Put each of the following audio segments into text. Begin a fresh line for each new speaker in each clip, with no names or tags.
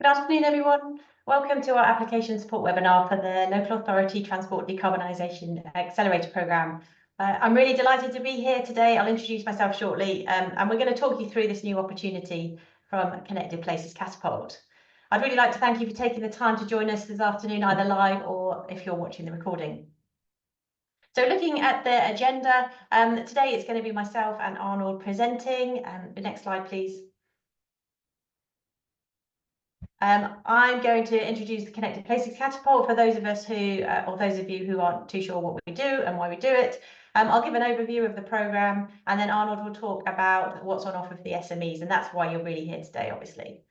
Good afternoon, everyone. Welcome to our application support webinar for the Local Authority Transport Decarbonisation Accelerator programme. I'm really delighted to be here today. I'll introduce myself shortly, and we're going to talk you through this new opportunity from Connected Places Catapult. I'd really like to thank you for taking the time to join us this afternoon, either live or if you're watching the recording. So looking at the agenda, today it's going to be myself and Arnold presenting. The next slide, please. I'm going to introduce the Connected Places Catapult for those of us who, or those of you who aren't too sure what we do and why we do it. I'll give an overview of the programme, and then Arnold will talk about what's on offer for the SMEs, and that's why you're really here today, obviously.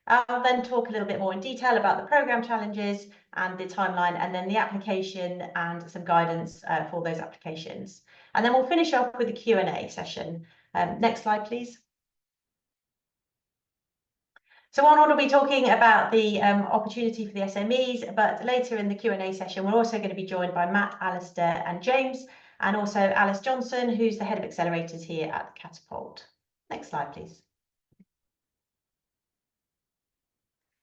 I'll then talk a little bit more in detail about the programme challenges and the timeline, and then the application and some guidance for those applications. And then we'll finish off with a Q&A session. Next slide, please. So Arnold will be talking about the opportunity for the SMEs, but later in the Q&A session, we're also going to be joined by Matt, Alistair and James, and also Alice Johnson, who's the head of accelerators here at the Catapult. Next slide, please.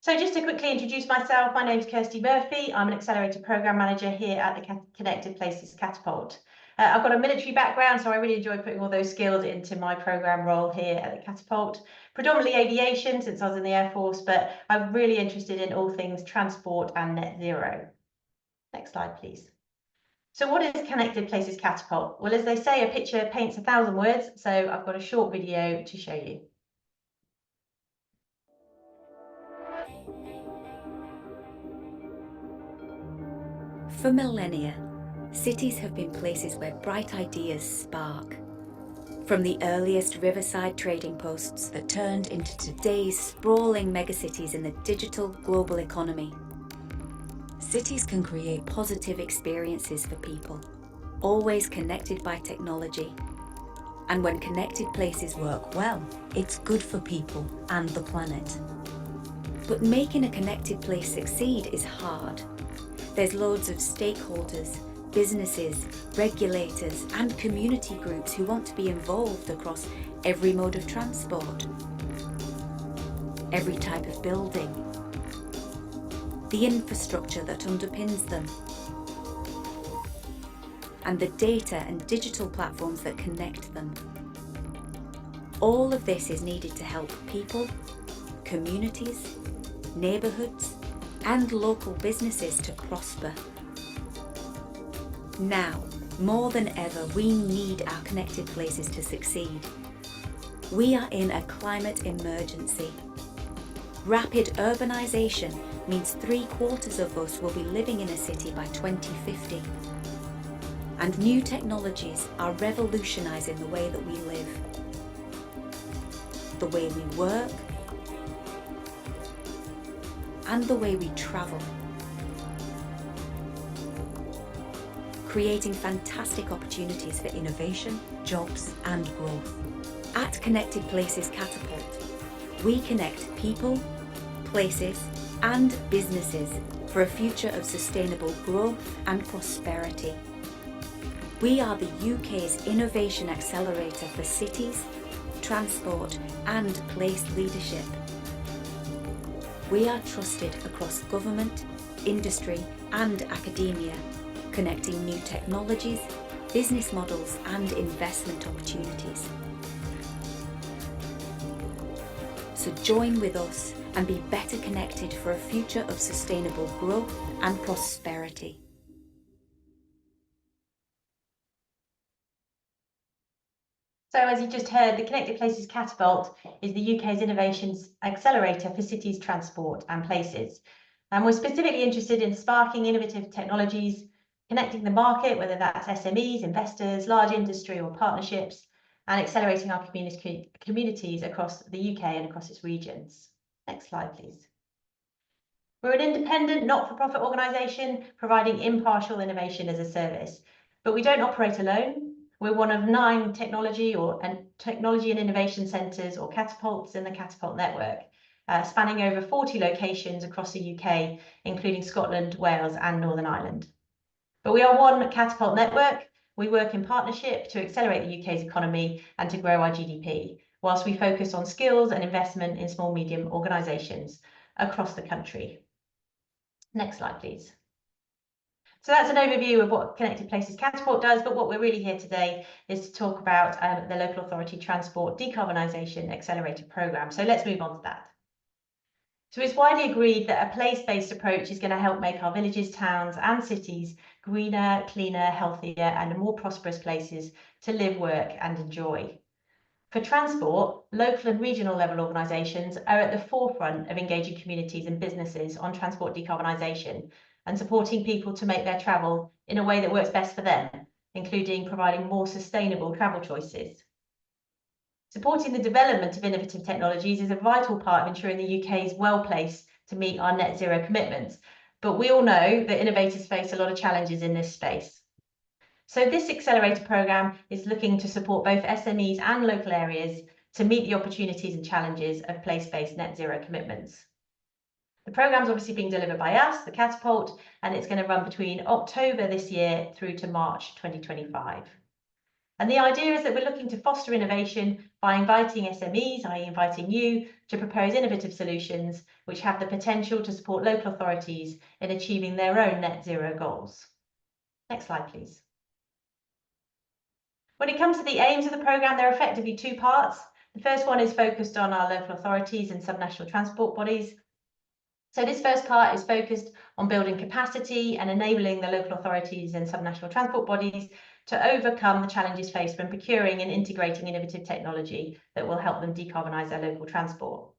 So just to quickly introduce myself, my name is Kirsty Murphy. I'm an accelerator program manager here at the Connected Places Catapult. I've got a military background, so I really enjoy putting all those skills into my program role here at the Catapult. Predominantly aviation since I was in the Air Force, but I'm really interested in all things transport and net zero. Next slide, please. So what is Connected Places Catapult? Well, as they say, a picture paints 1,000 words, so I've got a short video to show you.
For millennia, cities have been places where bright ideas spark. From the earliest riverside trading posts that turned into today's sprawling megacities in the digital global economy. Cities can create positive experiences for people, always connected by technology. And when connected places work well, it's good for people and the planet. But making a connected place succeed is hard. There's loads of stakeholders, businesses, regulators and community groups who want to be involved across every mode of transport, every type of building, the infrastructure that underpins them, and the data and digital platforms that connect them. All of this is needed to help people, communities, neighbourhoods and local businesses to prosper. Now, more than ever, we need our connected places to succeed. We are in a climate emergency. Rapid urbanisation means 3/4 of us will be living in a city by 2050. And new technologies are revolutionising the way that we live, the way we work, and the way we travel, creating fantastic opportunities for innovation, jobs and growth. At Connected Places Catapult, we connect people, places and businesses for a future of sustainable growth and prosperity. We are the UK's innovation accelerator for cities, transport and place leadership. We are trusted across government, industry and academia, connecting new technologies, business models and investment opportunities. So join with us and be better connected for a future of sustainable growth and prosperity.
So as you just heard, the Connected Places Catapult is the UK's innovations accelerator for cities, transport and places. And we're specifically interested in sparking innovative technologies, connecting the market, whether that's SMEs, investors, large industry or partnerships, and accelerating our communities across the UK and across its regions. Next slide, please. We're an independent, not-for-profit organisation providing impartial innovation as a service, but we don't operate alone. We're one of 9 technology and innovation centres or catapults in the Catapult network, spanning over 40 locations across the UK, including Scotland, Wales and Northern Ireland. But we are one Catapult network. We work in partnership to accelerate the UK's economy and to grow our GDP, whilst we focus on skills and investment in small, medium organisations across the country. Next slide, please. So that's an overview of what Connected Places Catapult does, but what we're really here today is to talk about the Local Authority Transport Decarbonisation Accelerator programme. So let's move on to that. So it's widely agreed that a place-based approach is going to help make our villages, towns and cities greener, cleaner, healthier and more prosperous places to live, work and enjoy. For transport, local and regional level organisations are at the forefront of engaging communities and businesses on transport decarbonisation and supporting people to make their travel in a way that works best for them, including providing more sustainable travel choices. Supporting the development of innovative technologies is a vital part of ensuring the UK is well placed to meet our net zero commitments, but we all know that innovators face a lot of challenges in this space. So this Accelerator programme is looking to support both SMEs and local areas to meet the opportunities and challenges of place-based net zero commitments. The programme is obviously being delivered by us, the Catapult, and it's going to run between October this year through to March 2025. And the idea is that we're looking to foster innovation by inviting SMEs, i.e. inviting you, to propose innovative solutions which have the potential to support local authorities in achieving their own net zero goals. Next slide, please. When it comes to the aims of the programme, there are effectively two parts. The first one is focused on our local authorities and subnational transport bodies. So this first part is focused on building capacity and enabling the local authorities and subnational transport bodies to overcome the challenges faced when procuring and integrating innovative technology that will help them decarbonise their local transport.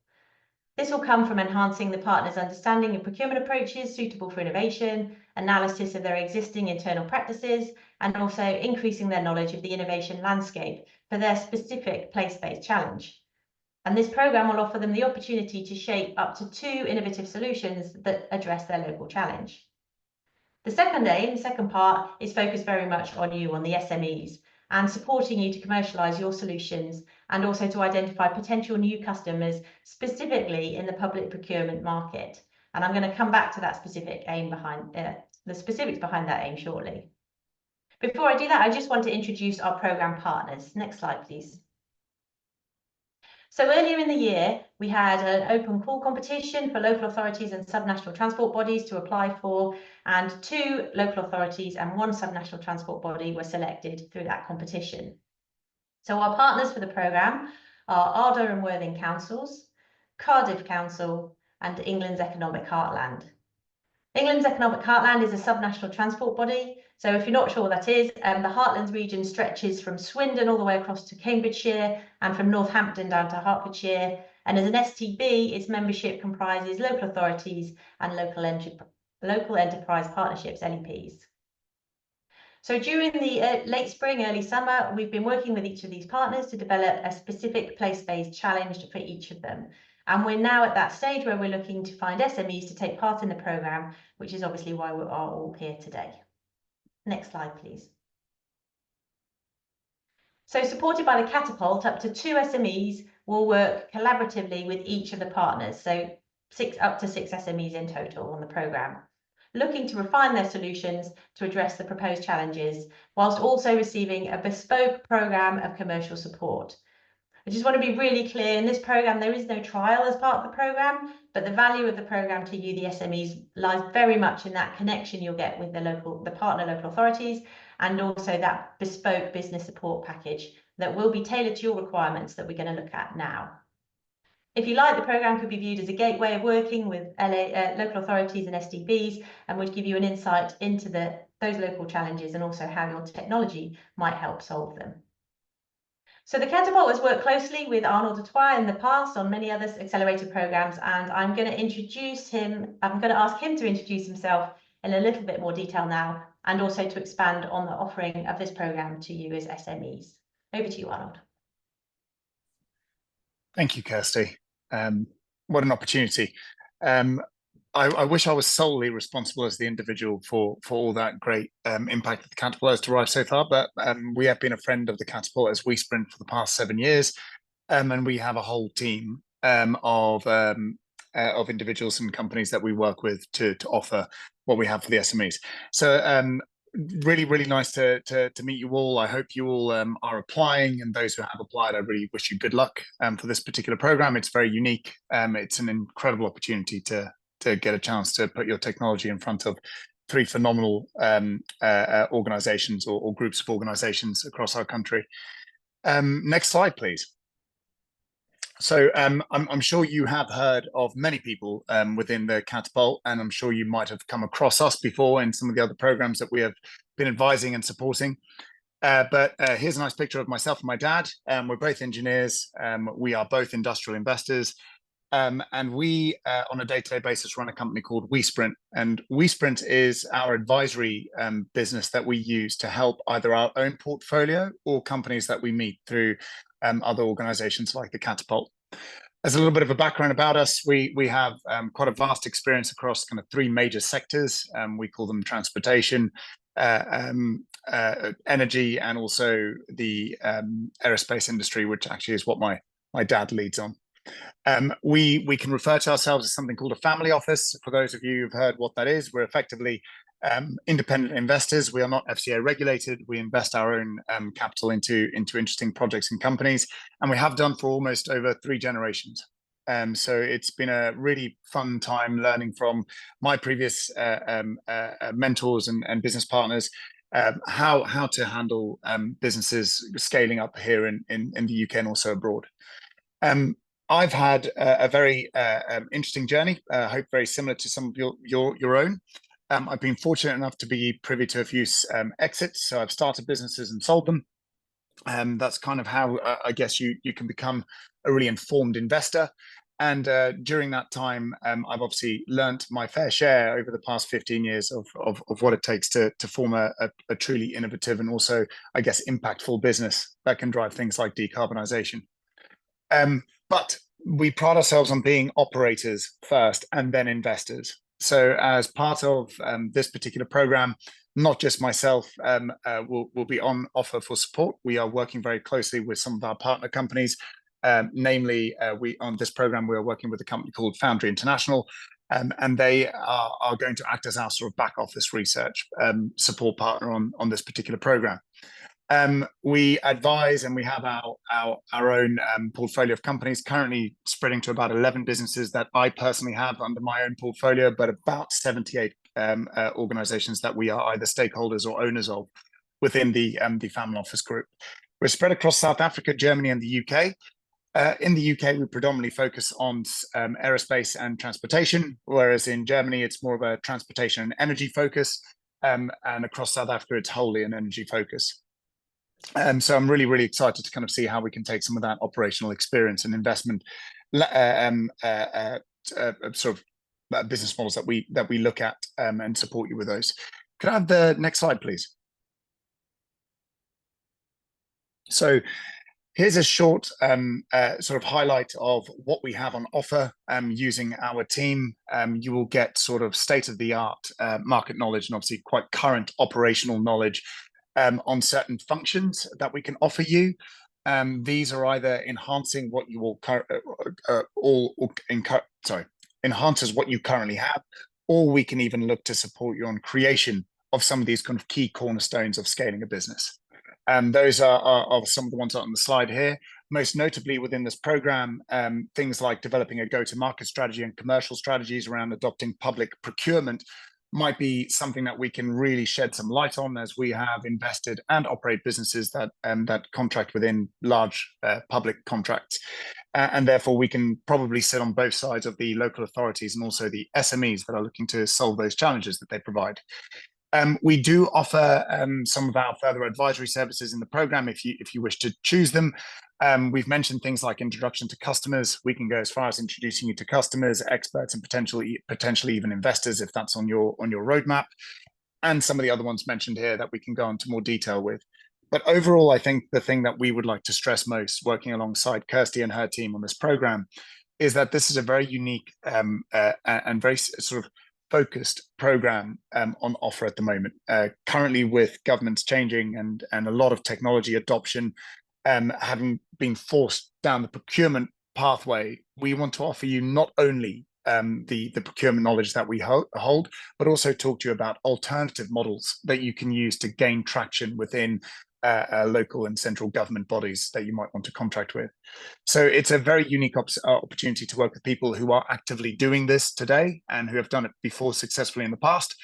This will come from enhancing the partners' understanding of procurement approaches suitable for innovation, analysis of their existing internal practices, and also increasing their knowledge of the innovation landscape for their specific place-based challenge. And this programme will offer them the opportunity to shape up to 2 innovative solutions that address their local challenge. The second aim, the second part, is focused very much on you, on the SMEs, and supporting you to commercialise your solutions and also to identify potential new customers, specifically in the public procurement market. And I'm going to come back to that specific aim behind the specifics behind that aim shortly. Before I do that, I just want to introduce our programme partners. Next slide, please. So earlier in the year, we had an open call competition for local authorities and subnational transport bodies to apply for, and 2 local authorities and 1 subnational transport body were selected through that competition. So our partners for the programme are Ardor and Worthing Councils, Cardiff Council and England's Economic Heartland. England's Economic Heartland is a subnational transport body. So if you're not sure what that is, the Heartlands region stretches from Swindon all the way across to Cambridgeshire and from Northampton down to Hertfordshire. And as an STB, its membership comprises local authorities and local enterprise partnerships, LEPs. So during the late spring, early summer, we've been working with each of these partners to develop a specific place-based challenge for each of them. And we're now at that stage where we're looking to find SMEs to take part in the programme, which is obviously why we are all here today. Next slide, please. So supported by the Catapult, up to 2 SMEs will work collaboratively with each of the partners. So up to 6 SMEs in total on the programme, looking to refine their solutions to address the proposed challenges, whilst also receiving a bespoke programme of commercial support. I just want to be really clear, in this programme there is no trial as part of the programme, but the value of the programme to you, the SMEs, lies very much in that connection you'll get with the partner local authorities, and also that bespoke business support package that will be tailored to your requirements that we're going to look at now. If you like, the programme could be viewed as a gateway of working with local authorities and SDBs, and would give you an insight into those local challenges and also how your technology might help solve them. So the Catapult has worked closely with Arnaud Dutoit in the past on many other accelerator programmes, and I'm going to ask him to introduce himself in a little bit more detail now, and also to expand on the offering of this programme to you as SMEs. Over to you, Arnaud.
Thank you, Kirsty. What an opportunity. I wish I was solely responsible as the individual for all that great impact that the Catapult has derived so far, but we have been a friend of the Catapult as we sprint for the past 7 years, and we have a whole team of individuals and companies that we work with to offer what we have for the SMEs. So really, really nice to meet you all. I hope you all are applying, and those who have applied, I really wish you good luck for this particular program. It's very unique. It's an incredible opportunity to get a chance to put your technology in front of three phenomenal organizations or groups of organizations across our country. Next slide, please. So I'm sure you have heard of many people within the Catapult, and I'm sure you might have come across us before in some of the other programs that we have been advising and supporting. But here's a nice picture of myself and my dad. We're both engineers. We are both industrial investors. And we, on a day-to-day basis, run a company called WeSprint. And WeSprint is our advisory business that we use to help either our own portfolio or companies that we meet through other organizations like the Catapult. As a little bit of a background about us, we have quite a vast experience across kind of three major sectors. We call them transportation, energy, and also the aerospace industry, which actually is what my dad leads on. We can refer to ourselves as something called a family office. For those of you who've heard what that is, we're effectively independent investors. We are not FCA regulated. We invest our own capital into interesting projects and companies, and we have done for almost over 3 generations. So it's been a really fun time learning from my previous mentors and business partners how to handle businesses scaling up here in the UK and also abroad. I've had a very interesting journey. I hope very similar to some of your own. I've been fortunate enough to be privy to a few exits. So I've started businesses and sold them. That's kind of how I guess you can become a really informed investor. And during that time, I've obviously learnt my fair share over the past 15 years of what it takes to form a truly innovative and also, I guess, impactful business that can drive things like decarbonisation. But we pride ourselves on being operators first and then investors. So as part of this particular program, not just myself will be on offer for support. We are working very closely with some of our partner companies. Namely, on this program, we are working with a company called Foundry International, and they are going to act as our sort of back office research support partner on this particular program. We advise and we have our own portfolio of companies, currently spreading to about 11 businesses that I personally have under my own portfolio, but about 78 organizations that we are either stakeholders or owners of within the family office group. We're spread across South Africa, Germany, and the UK. In the UK, we predominantly focus on aerospace and transportation, whereas in Germany, it's more of a transportation and energy focus. And across South Africa, it's wholly an energy focus. So I'm really, really excited to kind of see how we can take some of that operational experience and investment sort of business models that we look at and support you with those. Could I have the next slide, please? So here's a short sort of highlight of what we have on offer using our team. You will get sort of state-of-the-art market knowledge and obviously quite current operational knowledge on certain functions that we can offer you. These are either enhancing what you will enhances what you currently have, or we can even look to support you on creation of some of these kind of key cornerstones of scaling a business. Those are some of the ones on the slide here. Most notably within this program, things like developing a go-to-market strategy and commercial strategies around adopting public procurement might be something that we can really shed some light on, as we have invested and operate businesses that contract within large public contracts. And therefore, we can probably sit on both sides of the local authorities and also the SMEs that are looking to solve those challenges that they provide. We do offer some of our further advisory services in the program if you wish to choose them. We've mentioned things like introduction to customers. We can go as far as introducing you to customers, experts, and potentially even investors if that's on your roadmap. And some of the other ones mentioned here that we can go into more detail with. But overall, I think the thing that we would like to stress most, working alongside Kirsty and her team on this program, is that this is a very unique and very sort of focused program on offer at the moment. Currently, with governments changing and a lot of technology adoption having been forced down the procurement pathway, we want to offer you not only the procurement knowledge that we hold, but also talk to you about alternative models that you can use to gain traction within local and central government bodies that you might want to contract with. So it's a very unique opportunity to work with people who are actively doing this today and who have done it before successfully in the past.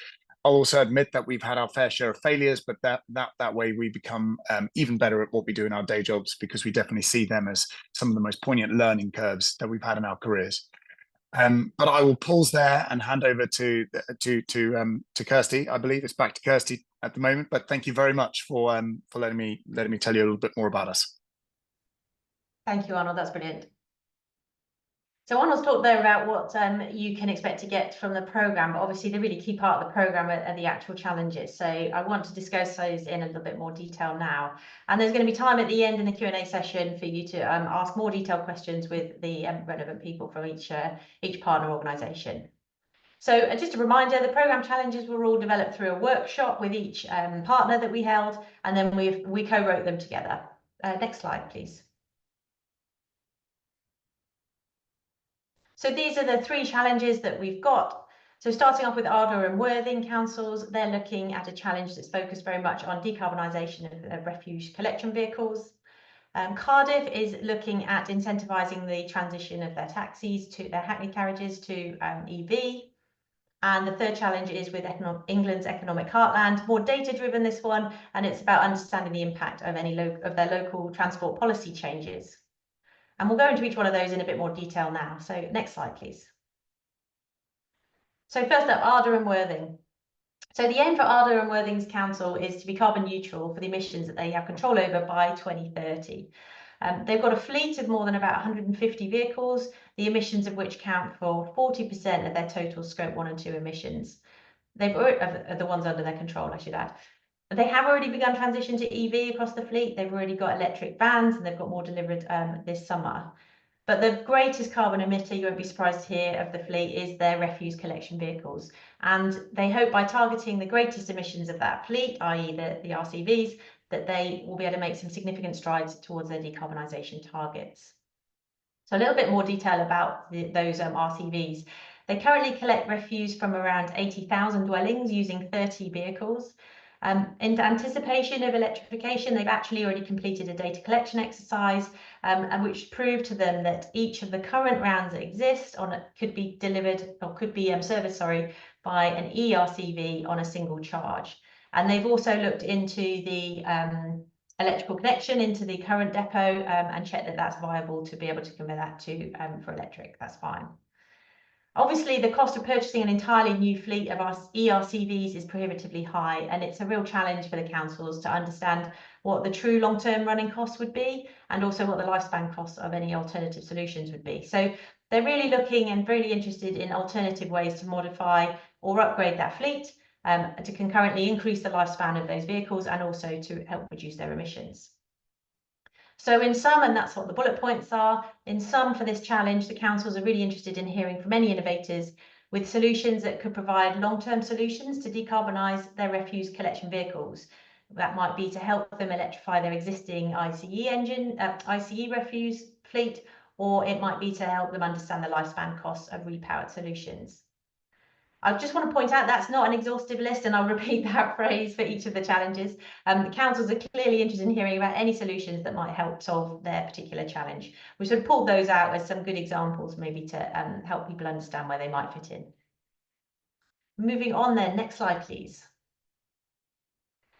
I'll also admit that we've had our fair share of failures, but that way we become even better at what we do in our day jobs, because we definitely see them as some of the most poignant learning curves that we've had in our careers. But I will pause there and hand over to Kirsty. I believe it's back to Kirsty at the moment. But thank you very much for letting me tell you a little bit more about us.
Thank you, Arnold. That's brilliant. So Arnold's talked there about what you can expect to get from the programme, but obviously the really key part of the programme are the actual challenges. So I want to discuss those in a little bit more detail now. And there's going to be time at the end in the Q&A session for you to ask more detailed questions with the relevant people from each partner organisation. So just a reminder, the programme challenges were all developed through a workshop with each partner that we held, and then we co-wrote them together. Next slide, please. So these are the three challenges that we've got. So starting off with Ardor and Worthing councils, they're looking at a challenge that's focused very much on decarbonisation of refuse collection vehicles. Cardiff is looking at incentivising the transition of their taxis to their hackney carriages to EV. And the third challenge is with England's economic heartland, more data-driven this one, and it's about understanding the impact of their local transport policy changes. And we'll go into each one of those in a bit more detail now. So next slide, please. So first up, Ardor and Worthing. So the aim for Ardor and Worthing's council is to be carbon neutral for the emissions that they have control over by 2030. They've got a fleet of more than about 150 vehicles, the emissions of which count for 40% of their total scope 1 and 2 emissions. They've the ones under their control, I should add. They have already begun transition to EV across the fleet. They've already got electric vans and they've got more delivered this summer. But the greatest carbon emitter, you won't be surprised to hear, of the fleet is their refuse collection vehicles. And they hope by targeting the greatest emissions of that fleet, i.e. the RCVs, that they will be able to make some significant strides towards their decarbonisation targets. So a little bit more detail about those RCVs. They currently collect refuse from around 80,000 dwellings using 30 vehicles. In anticipation of electrification, they've actually already completed a data collection exercise, and which proved to them that each of the current rounds that exist could be serviced by an ERCV on a single charge. And they've also looked into the electrical connection into the current depot and checked that that's viable to be able to convert that to for electric. That's fine. Obviously, the cost of purchasing an entirely new fleet of our ERCVs is prohibitively high, and it's a real challenge for the councils to understand what the true long-term running costs would be, and also what the lifespan costs of any alternative solutions would be. So they're really looking and really interested in alternative ways to modify or upgrade that fleet to concurrently increase the lifespan of those vehicles and also to help reduce their emissions. So in sum, and that's what the bullet points are, in sum for this challenge, the councils are really interested in hearing from any innovators with solutions that could provide long-term solutions to decarbonise their refuse collection vehicles. That might be to help them electrify their existing ICE refuse fleet, or it might be to help them understand the lifespan costs of repowered solutions. I just want to point out that's not an exhaustive list, and I'll repeat that phrase for each of the challenges. The councils are clearly interested in hearing about any solutions that might help solve their particular challenge. We sort of pulled those out as some good examples, maybe to help people understand where they might fit in. Moving on then, next slide, please.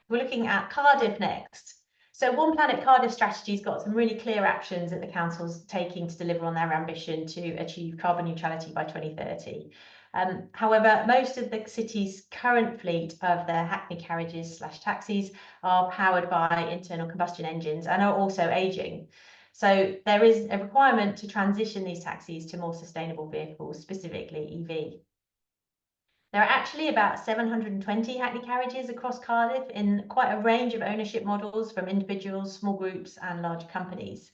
We're looking at Cardiff next. So One Planet Cardiff strategy's got some really clear actions that the council's taking to deliver on their ambition to achieve carbon neutrality by 2030. However, most of the city's current fleet of their hackney carriages / taxis are powered by internal combustion engines and are also ageing. So there is a requirement to transition these taxis to more sustainable vehicles, specifically EV. There are actually about 720 hackney carriages across Cardiff in quite a range of ownership models from individuals, small groups and large companies.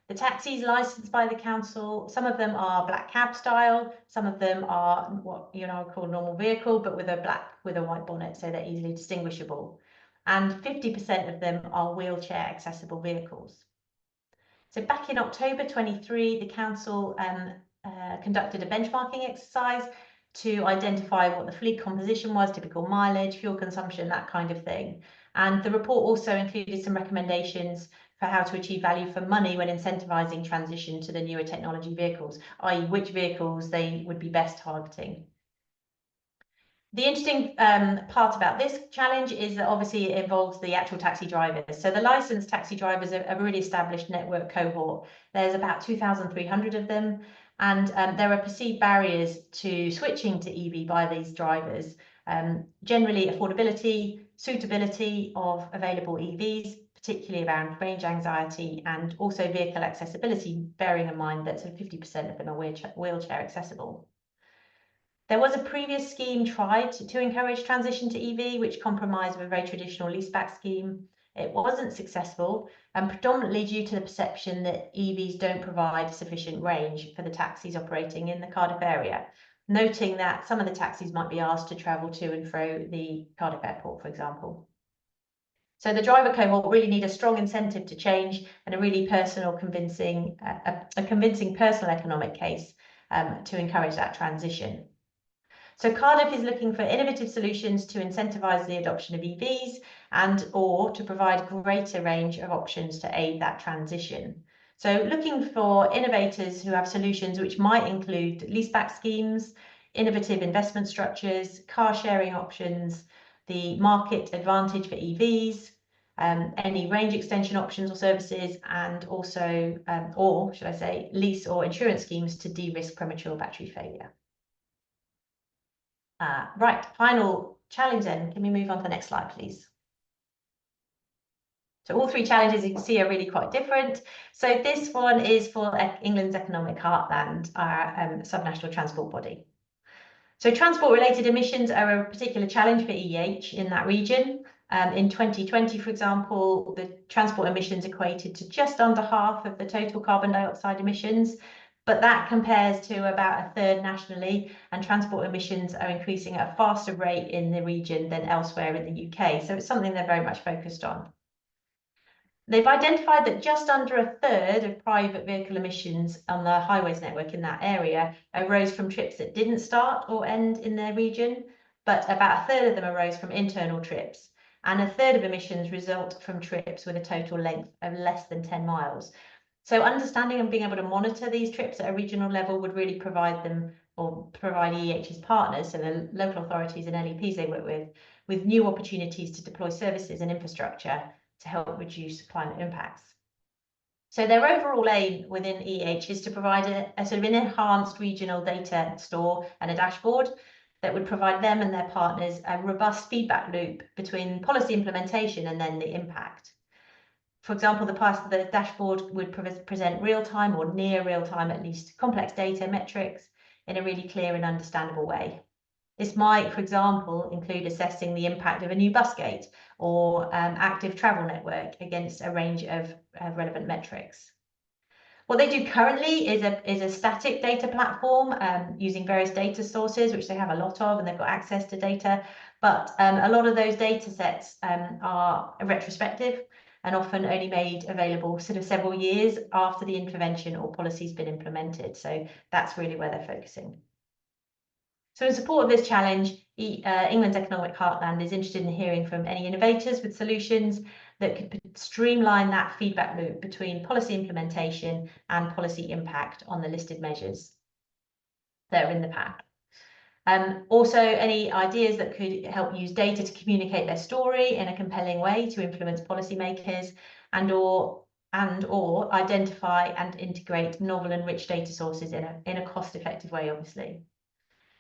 The taxis licensed by the council, some of them are black cab style, some of them are what I would call a normal vehicle, but with a white bonnet, so they're easily distinguishable. And 50% of them are wheelchair accessible vehicles. So back in October 23, the council conducted a benchmarking exercise to identify what the fleet composition was, typical mileage, fuel consumption, that kind of thing. And the report also included some recommendations for how to achieve value for money when incentivizing transition to the newer technology vehicles, i.e. which vehicles they would be best targeting. The interesting part about this challenge is that obviously it involves the actual taxi drivers. So the licensed taxi drivers are a really established network cohort. There's about 2,300 of them, and there are perceived barriers to switching to EV by these drivers. Generally affordability, suitability of available EVs, particularly around range anxiety, and also vehicle accessibility, bearing in mind that sort of 50% of them are wheelchair accessible. There was a previous scheme tried to encourage transition to EV, which compromised with a very traditional leaseback scheme. It wasn't successful, and predominantly due to the perception that EVs don't provide sufficient range for the taxis operating in the Cardiff area, noting that some of the taxis might be asked to travel to and fro the Cardiff airport, for example. So the driver cohort really need a strong incentive to change and a really personal, convincing personal economic case to encourage that transition. So Cardiff is looking for innovative solutions to incentivise the adoption of EVs and or to provide greater range of options to aid that transition. So looking for innovators who have solutions which might include leaseback schemes, innovative investment structures, car sharing options, the market advantage for EVs, any range extension options or services, and also, or should I say, lease or insurance schemes to de-risk premature battery failure. Right, final challenge then. Can we move on to the next slide, please? So all three challenges you can see are really quite different. So this one is for England's economic heartland, our subnational transport body. So transport-related emissions are a particular challenge for EEH in that region. In 2020, for example, the transport emissions equated to just under half of the total carbon dioxide emissions, but that compares to about a third nationally, and transport emissions are increasing at a faster rate in the region than elsewhere in the UK. So it's something they're very much focused on. They've identified that just under a third of private vehicle emissions on the highways network in that area arose from trips that didn't start or end in their region, but about a third of them arose from internal trips, and a third of emissions result from trips with a total length of less than 10 miles. So understanding and being able to monitor these trips at a regional level would really provide them, or provide EEH's partners, so the local authorities and LEPs they work with new opportunities to deploy services and infrastructure to help reduce climate impacts. So their overall aim within EEH is to provide a sort of an enhanced regional data store and a dashboard that would provide them and their partners a robust feedback loop between policy implementation and then the impact. For example, the dashboard would present real-time or near real-time, at least, complex data metrics in a really clear and understandable way. This might, for example, include assessing the impact of a new bus gate or active travel network against a range of relevant metrics. What they do currently is a static data platform using various data sources, which they have a lot of, and they've got access to data. But a lot of those data sets are retrospective and often only made available sort of several years after the intervention or policy's been implemented. So that's really where they're focusing. So in support of this challenge, England's economic heartland is interested in hearing from any innovators with solutions that could streamline that feedback loop between policy implementation and policy impact on the listed measures that are in the pack. Also, any ideas that could help use data to communicate their story in a compelling way to influence policymakers, and or identify and integrate novel and rich data sources in a cost-effective way, obviously.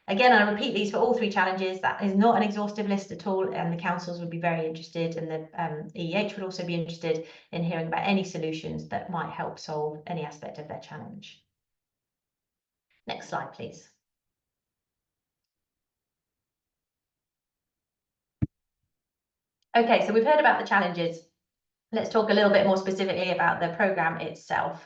Again, I repeat these for all three challenges. That is not an exhaustive list at all, and the councils would be very interested, and the EEH would also be interested in hearing about any solutions that might help solve any aspect of their challenge. Next slide, please. Okay, so we've heard about the challenges. Let's talk a little bit more specifically about the programme itself.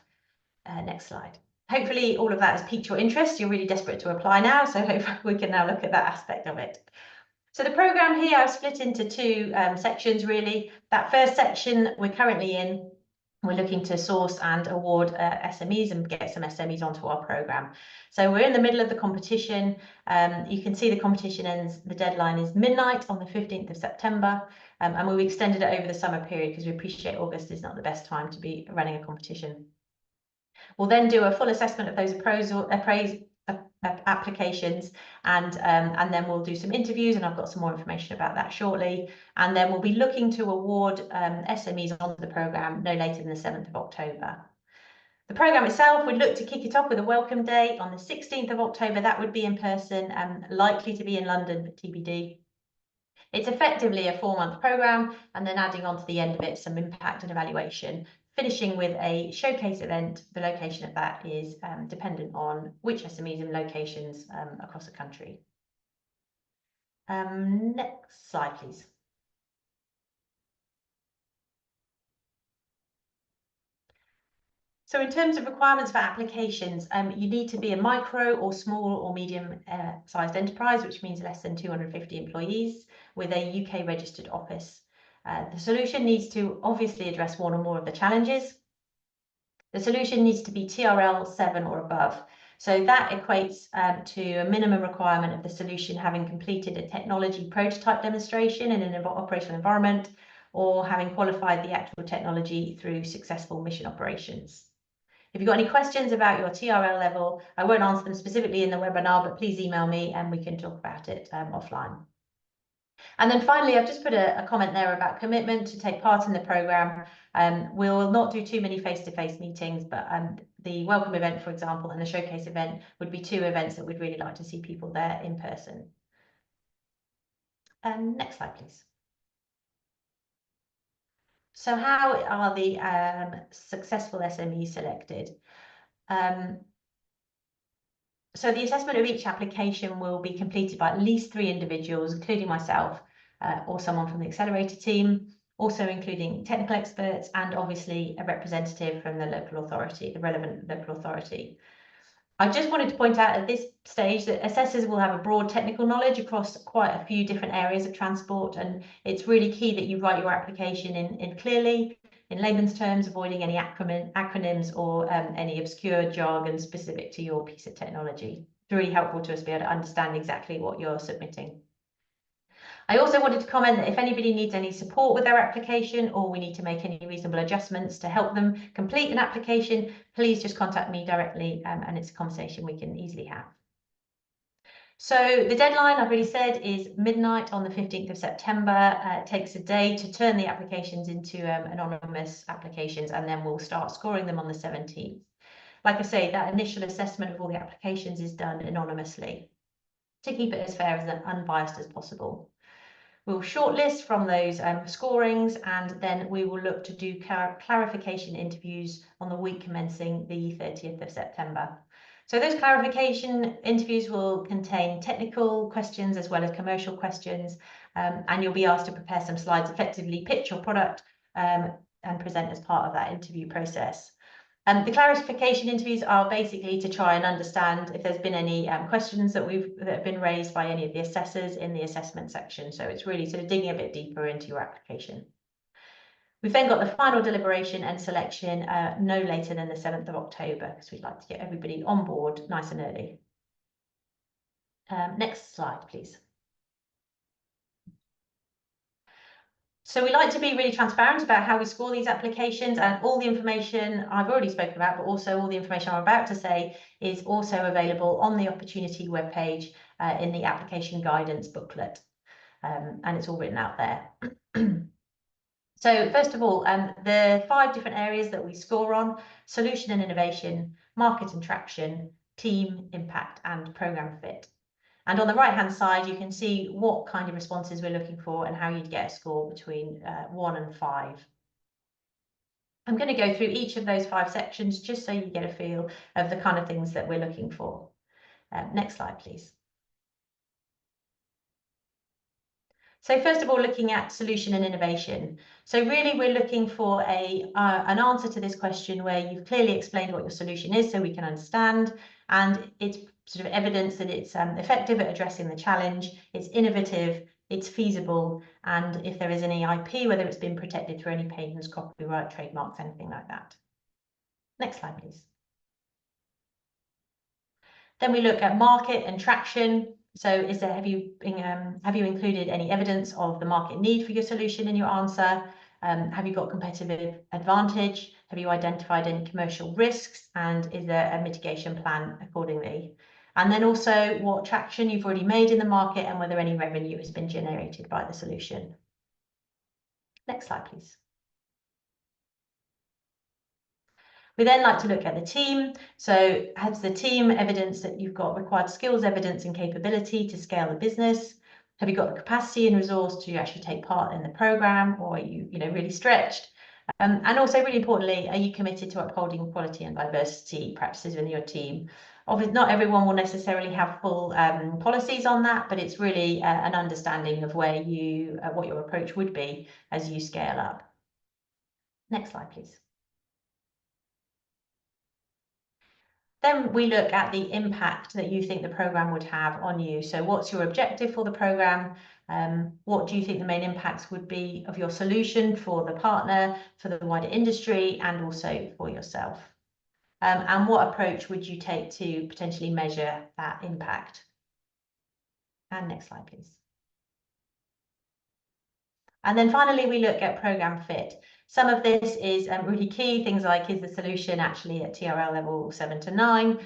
Next slide. Hopefully all of that has piqued your interest. You're really desperate to apply now, so hopefully we can now look at that aspect of it. So the programme here I've split into two sections really. That first section we're currently in, We're looking to source and award SMEs and get some SMEs onto our programme. So we're in the middle of the competition. You can see the competition ends, the deadline is midnight on the 15th of September, and we've extended it over the summer period because we appreciate August is not the best time to be running a competition. We'll then do a full assessment of those applications, and then we'll do some interviews, and I've got some more information about that shortly. And then we'll be looking to award SMEs onto the programme no later than the 7th of October. The programme itself, we'd look to kick it off with a welcome day on the 16th of October. That would be in person, likely to be in London, but TBD. It's effectively a 4-month programme, and then adding on to the end of it some impact and evaluation, finishing with a showcase event. The location of that is dependent on which SMEs and locations across the country. Next slide, please. So in terms of requirements for applications, you need to be a micro or small or medium sized enterprise, which means less than 250 employees, with a UK registered office. The solution needs to obviously address one or more of the challenges. The solution needs to be TRL 7 or above. So that equates to a minimum requirement of the solution having completed a technology prototype demonstration in an operational environment, or having qualified the actual technology through successful mission operations. If you've got any questions about your TRL level, I won't answer them specifically in the webinar, but please email me and we can talk about it offline. And then finally, I've just put a comment there about commitment to take part in the programme. We'll not do too many face-to-face meetings, but the welcome event, for example, and the showcase event would be 2 events that we'd really like to see people there in person. Next slide, please. So how are the successful SMEs selected? So the assessment of each application will be completed by at least 3 individuals, including myself or someone from the Accelerator team, also including technical experts and obviously a representative from the local authority, the relevant local authority. I just wanted to point out at this stage that assessors will have a broad technical knowledge across quite a few different areas of transport, and it's really key that you write your application in clearly, in layman's terms, avoiding any acronyms or any obscure jargon specific to your piece of technology. It's really helpful to us to be able to understand exactly what you're submitting. I also wanted to comment that if anybody needs any support with their application, or we need to make any reasonable adjustments to help them complete an application, please just contact me directly, and it's a conversation we can easily have. So the deadline, I've already said, is midnight on the 15th of September. It takes a day to turn the applications into anonymous applications, and then we'll start scoring them on the 17th. Like I say, that initial assessment of all the applications is done anonymously to keep it as fair and unbiased as possible. We'll shortlist from those scorings, and then we will look to do clarification interviews on the week commencing the 30th of September. So those clarification interviews will contain technical questions as well as commercial questions, and you'll be asked to prepare some slides, effectively pitch your product and present as part of that interview process. The clarification interviews are basically to try and understand if there's been any questions that have been raised by any of the assessors in the assessment section. So it's really sort of digging a bit deeper into your application. We've then got the final deliberation and selection no later than the 7th of October, because we'd like to get everybody on board nice and early. Next slide, please. So we like to be really transparent about how we score these applications, and all the information I've already spoken about, but also all the information I'm about to say is also available on the Opportunity webpage in the application guidance booklet, and it's all written out there. So first of all, the 5 different areas that we score on: solution and innovation, market and traction, team, impact, and programme fit. And on the right-hand side, you can see what kind of responses we're looking for and how you'd get a score between 1 and 5. I'm going to go through each of those 5 sections just so you get a feel of the kind of things that we're looking for. Next slide, please. So first of all, looking at solution and innovation. So really, we're looking for an answer to this question where you've clearly explained what your solution is so we can understand, and it's sort of evidence that it's effective at addressing the challenge, it's innovative, it's feasible, and if there is any IP, whether it's been protected through any patents, copyright, trademarks, anything like that. Next slide, please. Then we look at market and traction. So have you included any evidence of the market need for your solution in your answer? Have you got competitive advantage? Have you identified any commercial risks? And is there a mitigation plan accordingly? And then also what traction you've already made in the market and whether any revenue has been generated by the solution. Next slide, please. We then like to look at the team. So has the team evidence that you've got required skills, evidence and capability to scale the business? Have you got the capacity and resource to actually take part in the program, or are you really stretched? And also really importantly, are you committed to upholding quality and diversity practices within your team? Obviously, not everyone will necessarily have full policies on that, but it's really an understanding of where what your approach would be as you scale up. Next slide, please. Then we look at the impact that you think the program would have on you. So what's your objective for the program? What do you think the main impacts would be of your solution for the partner, for the wider industry, and also for yourself? And what approach would you take to potentially measure that impact? And next slide, please. And then finally, we look at program fit. Some of this is really key, things like, is the solution actually at TRL level 7 to 9?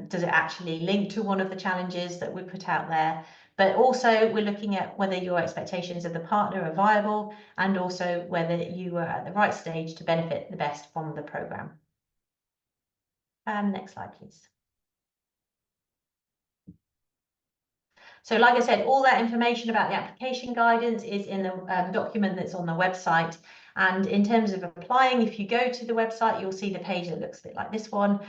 Does it actually link to one of the challenges that we put out there? But also we're looking at whether your expectations of the partner are viable, and also whether you are at the right stage to benefit the best from the program. Next slide, please. So like I said, all that information about the application guidance is in the document that's on the website. And in terms of applying, if you go to the website, you'll see the page that looks a bit like this one.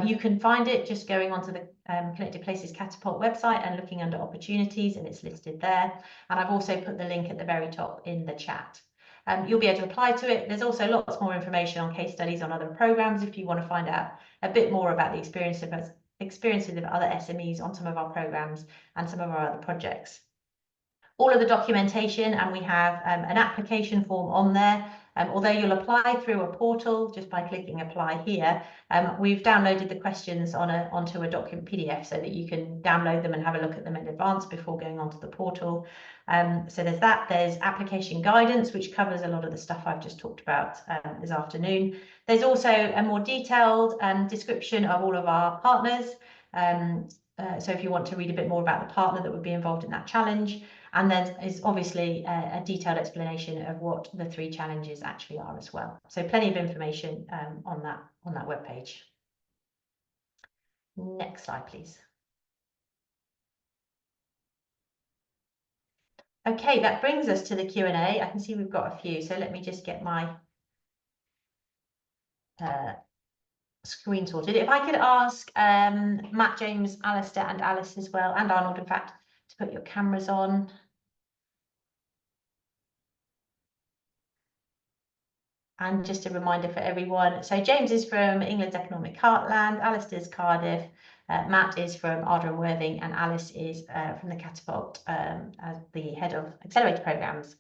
You can find it just going onto the Connected Places Catapult website and looking under opportunities, and it's listed there. And I've also put the link at the very top in the chat. You'll be able to apply to it. There's also lots more information on case studies on other programs if you want to find out a bit more about the experiences of other SMEs on some of our programs and some of our other projects. All of the documentation, and we have an application form on there. Although you'll apply through a portal just by clicking apply here, we've downloaded the questions onto a document PDF so that you can download them and have a look at them in advance before going onto the portal. So there's that. There's application guidance, which covers a lot of the stuff I've just talked about this afternoon. There's also a more detailed description of all of our partners. So if you want to read a bit more about the partner that would be involved in that challenge. And there is obviously a detailed explanation of what the 3 challenges actually are as well. So plenty of information on that webpage. Next slide, please. Okay, that brings us to the Q&A. I can see we've got a few, so let me just get my screen sorted. If I could ask Matt, James, Alistair and Alice as well, and Arnold, in fact, to put your cameras on. And just a reminder for everyone, so James is from England's economic heartland, Alistair's Cardiff, Matt is from Ardra and Worthing, and Alice is from the Catapult as the head of Accelerator programs.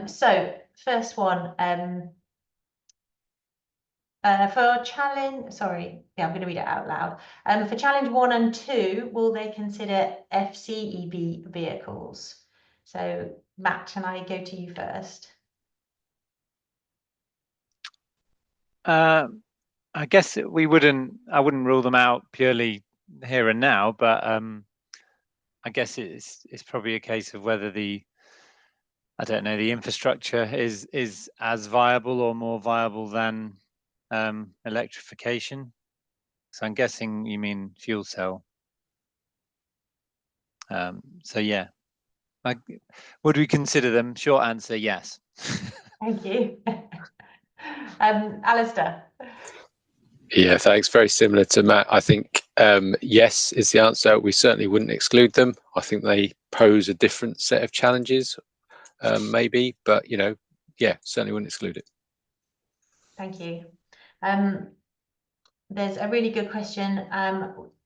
So first one, for challenge, sorry, yeah, I'm going to read it out loud. For challenge 1 and 2, will they consider FCEV vehicles? So Matt, can I go to you first?
I guess I wouldn't rule them out purely here and now, but I guess it's probably a case of whether the infrastructure is as viable or more viable than electrification. So I'm guessing you mean fuel cell. So yeah, would we consider them? Short answer, yes.
Thank you. Alistair.
Yeah, thanks. Very similar to Matt. I think yes is the answer. We certainly wouldn't exclude them. I think they pose a different set of challenges, maybe, but yeah, certainly wouldn't exclude it.
Thank you. There's a really good question,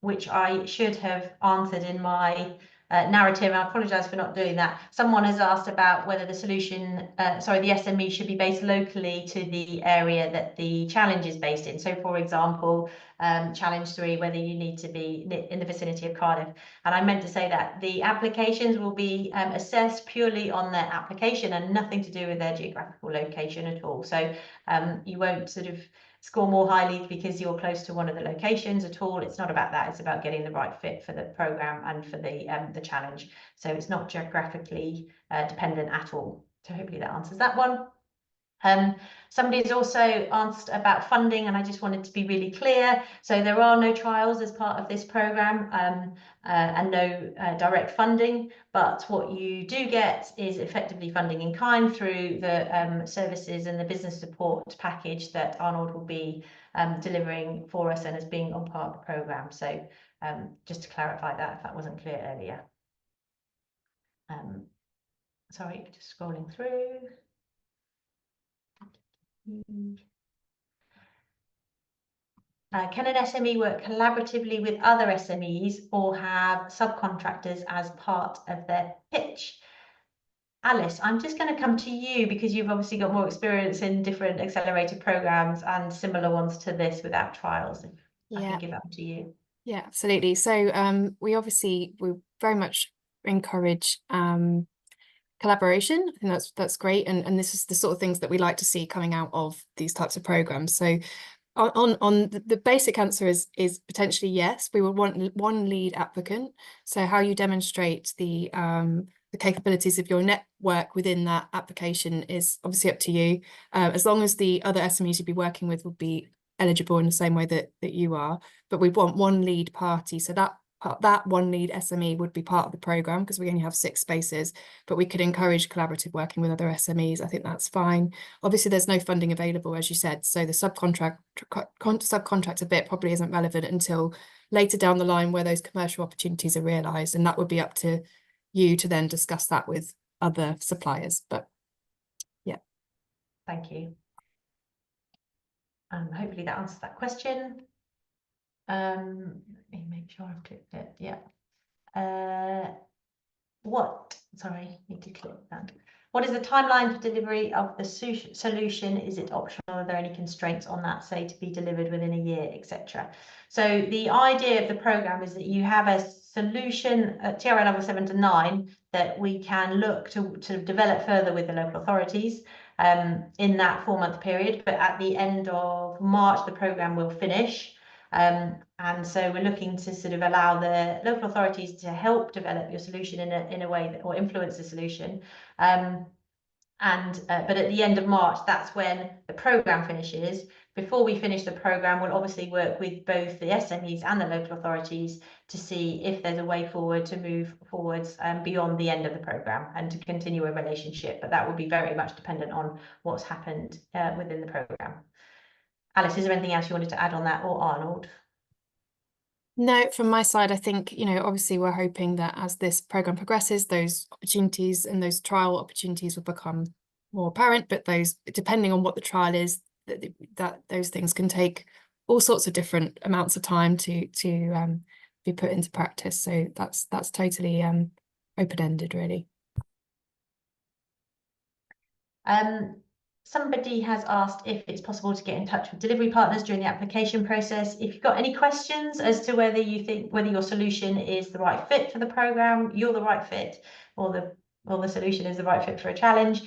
which I should have answered in my narrative. I apologise for not doing that. Someone has asked about whether the solution, the SME should be based locally to the area that the challenge is based in. So, for example, challenge 3, whether you need to be in the vicinity of Cardiff. And I meant to say that the applications will be assessed purely on their application and nothing to do with their geographical location at all. So you won't sort of score more highly because you're close to one of the locations at all. It's not about that. It's about getting the right fit for the program and for the challenge. So it's not geographically dependent at all. So hopefully that answers that one. Somebody has also asked about funding, and I just wanted to be really clear. So there are no trials as part of this program and no direct funding, but what you do get is effectively funding in kind through the services and the business support package that Arnold will be delivering for us and as being on part of the program. So just to clarify that, if that wasn't clear earlier. Sorry, just scrolling through. Can an SME work collaboratively with other SMEs or have subcontractors as part of their pitch? Alice, I'm just going to come to you because you've obviously got more experience in different accelerator programs and similar ones to this without trials. If I can give that to you.
Yeah, absolutely. So we very much encourage collaboration. I think that's great, and this is the sort of things that we like to see coming out of these types of programs. So on the basic answer is potentially yes. We would want one lead applicant. So how you demonstrate the capabilities of your network within that application is obviously up to you, as long as the other SMEs you'd be working with would be eligible in the same way that you are. But we want one lead party, so that one lead SME would be part of the program because we only have 6 spaces, but we could encourage collaborative working with other SMEs. I think that's fine. Obviously there's no funding available, as you said, so the subcontractor bit probably isn't relevant until later down the line where those commercial opportunities are realised, and that would be up to you to then discuss that with other suppliers. But yeah.
Thank you. Hopefully that answers that question. Let me make sure I've clicked it. Yeah. Need to click that. What is the timeline for delivery of the solution? Is it optional? Are there any constraints on that, say to be delivered within a year, etc.? So the idea of the program is that you have a solution at TRL level 7 to 9 that we can look to develop further with the local authorities in that 4-month period. But at the end of March, the program will finish. And so we're looking to sort of allow the local authorities to help develop your solution in a way that, or influence the solution. But at the end of March, that's when the program finishes. Before we finish the program, we'll obviously work with both the SMEs and the local authorities to see if there's a way forward to move forwards beyond the end of the program and to continue a relationship. But that will be very much dependent on what's happened within the program. Alice, is there anything else you wanted to add on that, or Arnold?
No, from my side, I think, obviously we're hoping that as this program progresses, those opportunities and those trial opportunities will become more apparent, but those, depending on what the trial is, that those things can take all sorts of different amounts of time to be put into practice. So that's totally open-ended, really.
Somebody has asked if it's possible to get in touch with delivery partners during the application process. If you've got any questions as to whether you think whether your solution is the right fit for the program, you're the right fit, or the solution is the right fit for a challenge,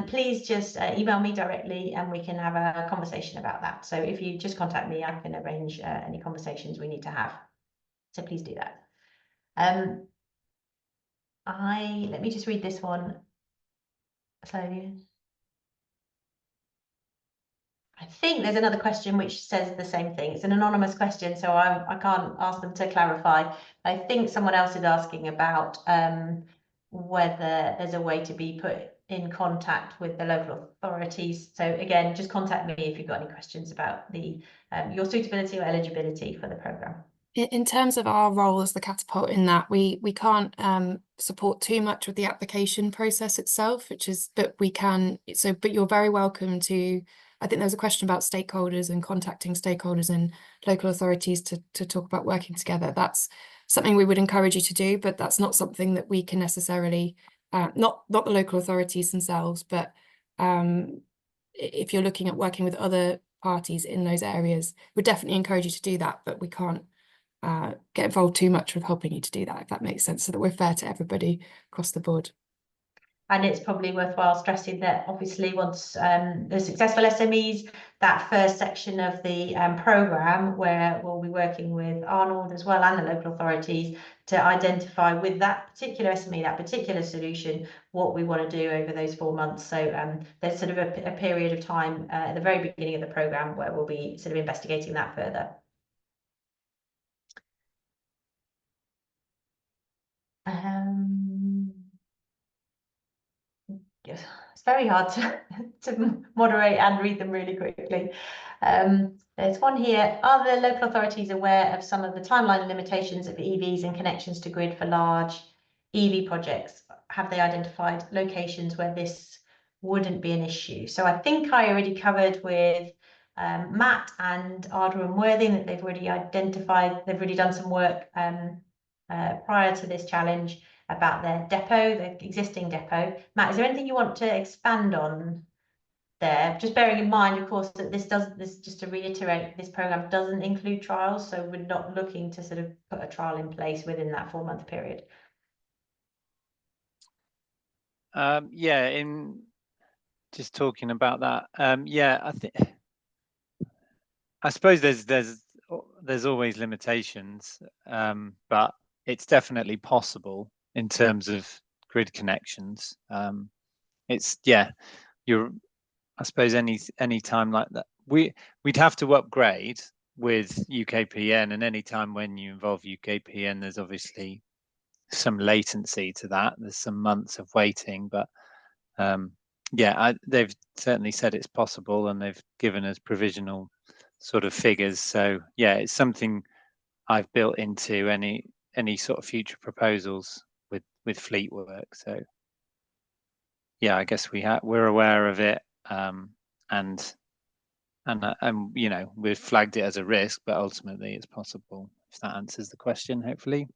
please just email me directly and we can have a conversation about that. So if you just contact me, I can arrange any conversations we need to have. So please do that. Let me just read this one slowly. I think there's another question which says the same thing. It's an anonymous question, so I can't ask them to clarify. I think someone else is asking about whether there's a way to be put in contact with the local authorities. So again, just contact me if you've got any questions about the your suitability or eligibility for the programme.
In terms of our role as the Catapult in that, we can't support too much with the application process itself, but we can, but you're very welcome to, I think there's a question about stakeholders and contacting stakeholders and local authorities to talk about working together. That's something we would encourage you to do, but that's not something that we can necessarily, not the local authorities themselves, but if you're looking at working with other parties in those areas, we'd definitely encourage you to do that, but we can't get involved too much with helping you to do that, if that makes sense, so that we're fair to everybody across the board.
And it's probably worthwhile stressing that obviously once the successful SMEs, that first section of the programme where we'll be working with Arnold as well and the local authorities to identify with that particular SME, that particular solution, what we want to do over those 4 months. So there's sort of a period of time at the very beginning of the programme where we'll be sort of investigating that further. Yes, it's very hard to moderate and read them really quickly. There's one here. Are the local authorities aware of some of the timeline limitations of EVs and connections to grid for large EV projects? Have they identified locations where this wouldn't be an issue? So I think I already covered with Matt and Ardra and Worthing that they've already identified, they've already done some work prior to this challenge about their depot, the existing depot. Matt, is there anything you want to expand on there? Just bearing in mind, of course, that this just to reiterate, this programme doesn't include trials, so we're not looking to sort of put a trial in place within that 4-month period.
Yeah, in just talking about that, yeah, I suppose there's always limitations, but it's definitely possible in terms of grid connections. It's I suppose any time like that, we'd have to upgrade with UKPN, and any time when you involve UKPN, there's obviously some latency to that. There's some months of waiting, but yeah, they've certainly said it's possible, and they've given us provisional sort of figures. So yeah, it's something I've built into any sort of future proposals with fleet work. So yeah, I guess we're aware of it, and you know, we've flagged it as a risk, but ultimately it's possible. If that answers the question, hopefully.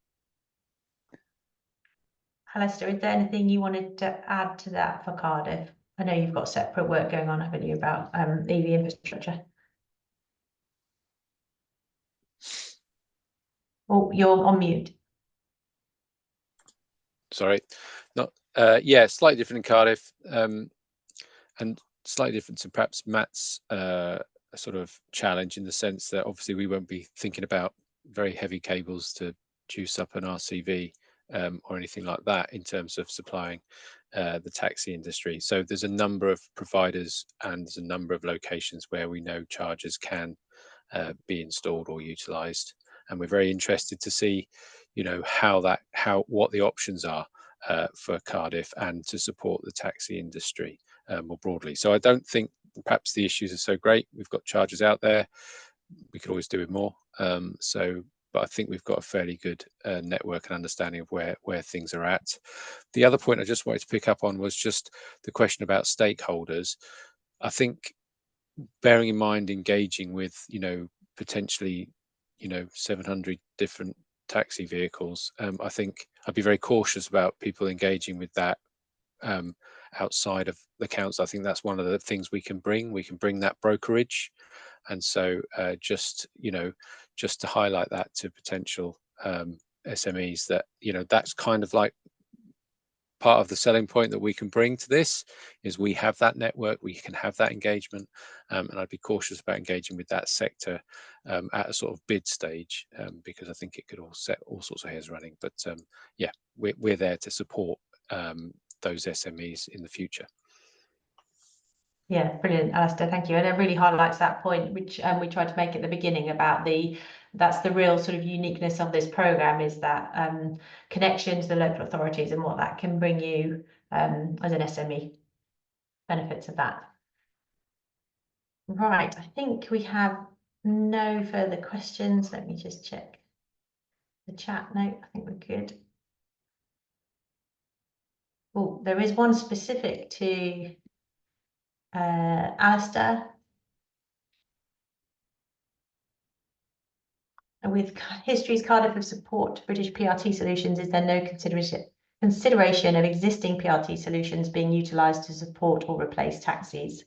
Alistair, is there anything you wanted to add to that for Cardiff? I know you've got separate work going on, haven't you, about EV infrastructure? Oh, you're on mute.
Sorry, not yeah, slightly different in Cardiff, and slightly different to perhaps Matt's sort of challenge, in the sense that obviously we won't be thinking about very heavy cables to juice up an RCV or anything like that in terms of supplying the taxi industry. So there's a number of providers and there's a number of locations where we know chargers can be installed or utilized, and we're very interested to see, you know, what the options are for Cardiff and to support the taxi industry more broadly. So I don't think perhaps the issues are so great. We've got chargers out there. We could always do with more. But I think we've got a fairly good network and understanding of where things are at. The other point I just wanted to pick up on was just the question about stakeholders. I think bearing in mind engaging with, you know, potentially, you know, 700 different taxi vehicles, I think I'd be very cautious about people engaging with that outside of the council. I think that's one of the things we can bring that brokerage. And so just, you know, just to highlight that to potential SMEs, that, you know, that's kind of like part of the selling point that we can bring to this, is we have that network, we can have that engagement, and I'd be cautious about engaging with that sector at a sort of bid stage, because I think it could all set all sorts of hairs running. But yeah, we're there to support those SMEs in the future.
Yeah, brilliant, Alistair, thank you. And it really highlights that point, which we tried to make at the beginning, about that's the real sort of uniqueness of this programme, is that connection to the local authorities and what that can bring you as an SME, benefits of that. Right, I think we have no further questions. Let me just check the chat. No, I think we're good. Oh, there is one specific to Alistair. with History's Cardiff of support British PRT solutions, is there no consideration of existing PRT solutions being utilised to support or replace taxis?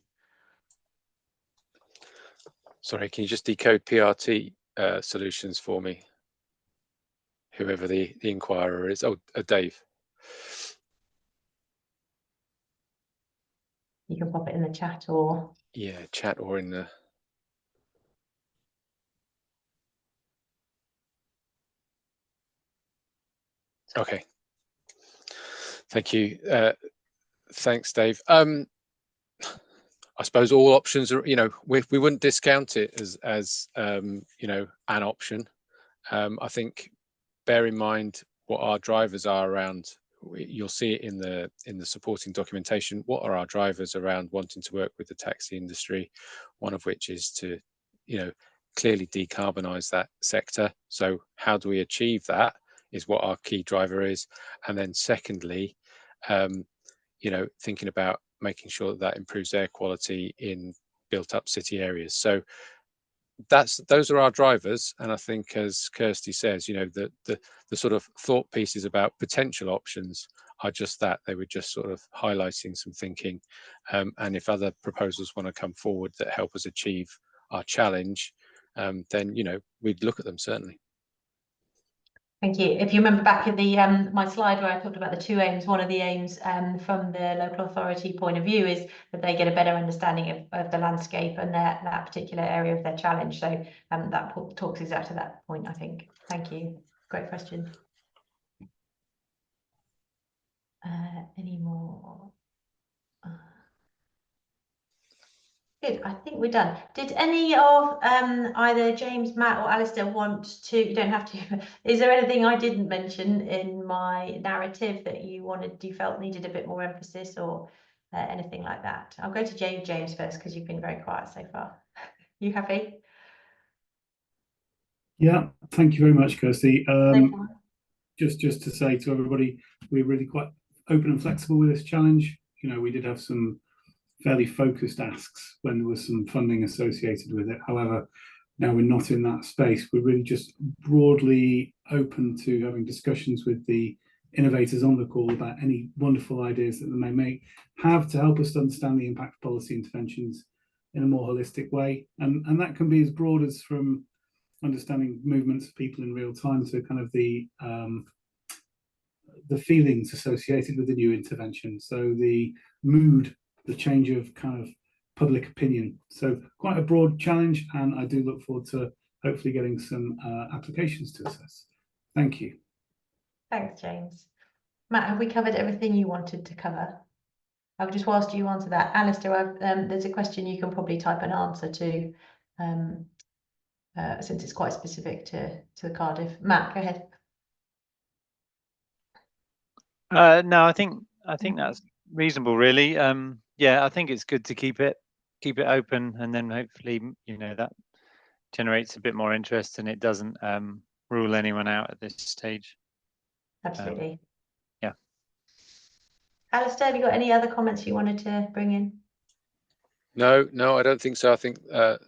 Sorry, can you just decode PRT solutions for me? Whoever the inquirer is. Oh, Dave.
You can pop it in the chat or...
Yeah, chat or in the... Okay. Thank you. Thanks, Dave. I suppose all options are, we wouldn't discount it as an option. I think bear in mind what our drivers are around. You'll see it in the supporting documentation. What are our drivers around wanting to work with the taxi industry? One of which is to, clearly decarbonize that sector. So how do we achieve that is what our key driver is. And then secondly, thinking about making sure that improves air quality in built up city areas. So those are our drivers. And I think, as Kirsty says, the sort of thought pieces about potential options are just that. They were just sort of highlighting some thinking. And if other proposals want to come forward that help us achieve our challenge, then we'd look at them, certainly.
Thank you. If you remember back in the my slide where I talked about the two aims, one of the aims from the local authority point of view is that they get a better understanding of the landscape and that particular area of their challenge. So that talks exactly to that point, I think. Thank you. Great question. Any more? Good, I think we're done. Did any of either James, Matt or Alistair want to, you don't have to, is there anything I didn't mention in my narrative that you felt needed a bit more emphasis or anything like that? I'll go to James first because you've been very quiet so far. You happy?
Yeah, thank you very much, Kirsty. Just to say to everybody, we're really quite open and flexible with this challenge. We did have some fairly focused asks when there was some funding associated with it. However, now we're not in that space. We're really just broadly open to having discussions with the innovators on the call about any wonderful ideas that they may have to help us understand the impact of policy interventions in a more holistic way. And that can be as broad as from understanding movements of people in real time to kind of the feelings associated with the new intervention. So the mood, the change of kind of public opinion. So quite a broad challenge, and I do look forward to hopefully getting some applications to assess. Thank you.
Thanks, James. Matt, have we covered everything you wanted to cover? I'll just, whilst you answer that, Alistair, there's a question you can probably type an answer to, since it's quite specific to the Cardiff. Matt, go ahead.
No, I think that's reasonable, really. Yeah, I think it's good to keep it open, and then hopefully that generates a bit more interest and it doesn't rule anyone out at this stage.
Absolutely.
Yeah.
Alistair, have you got any other comments you wanted to bring in?
No, I don't think so. I think,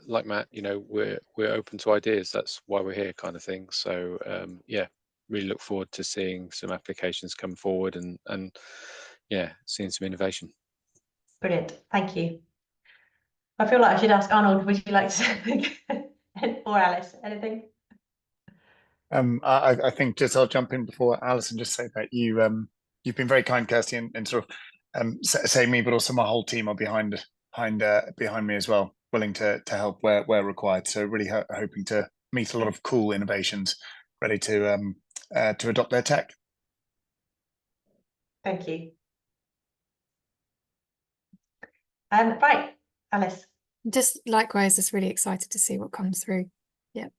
like Matt, we're open to ideas. That's why we're here, kind of thing. So yeah, really look forward to seeing some applications come forward and yeah, seeing some innovation.
Brilliant, thank you. I feel like I should ask Arnold, would you like to or Alice, anything?
I think just I'll jump in before Alice and just say that you've been very kind, Kirsty, and sort of say me, but also my whole team are behind me as well, willing to help where required. So really hoping to meet a lot of cool innovations, ready to adopt their tech.
Thank you. Right, Alice.
Just likewise, just really excited to see what comes through. Yeah.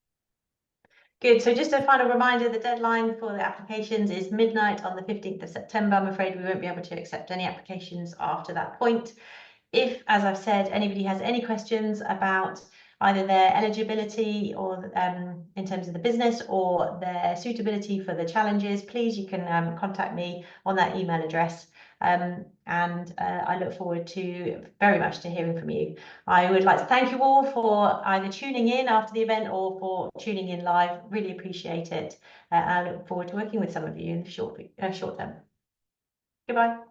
Good. So just a final reminder, the deadline for the applications is midnight on the 15th of September. I'm afraid we won't be able to accept any applications after that point. If, as I've said, anybody has any questions about either their eligibility or in terms of the business or their suitability for the challenges, please, you can contact me on that email address. And I look forward to very much to hearing from you. I would like to thank you all for either tuning in after the event or for tuning in live. Really appreciate it. I look forward to working with some of you in the short term. Goodbye.